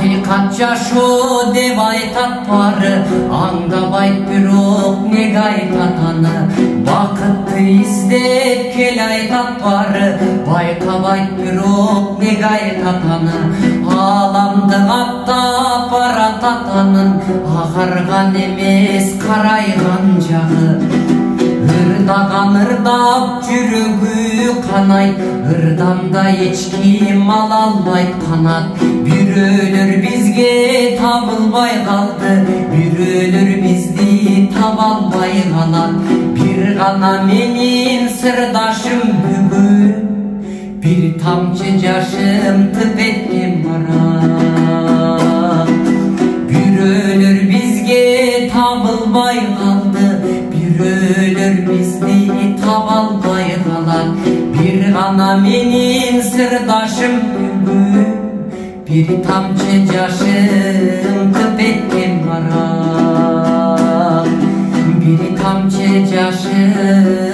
Hakikat yaşo deb aytat bari, аңдабайт бирок неге айтат аны. Бакытты издеп кел айтат бары, байкабайт бирок неге айтат аны. Аламды каптап баратат анын, агарган эмес карайган жагы. Ырдаган ырдап жүрөгү канайт, ырдамда эч ким ала албайт канат. Бирөөлөр бизге табылбай калды, бирөөлөр бизди таба албай калат. Бир гана менин сырдашым бүгүн, бир тамчы жашым тып эттим барат. Бирөөлөр бизге табылбай калды, бирөөлөр бизди таба албай калат. Бир гана менин сырдашым бүгүн, бир тамчы жашым тып эттим барат. Бир тамчы жашым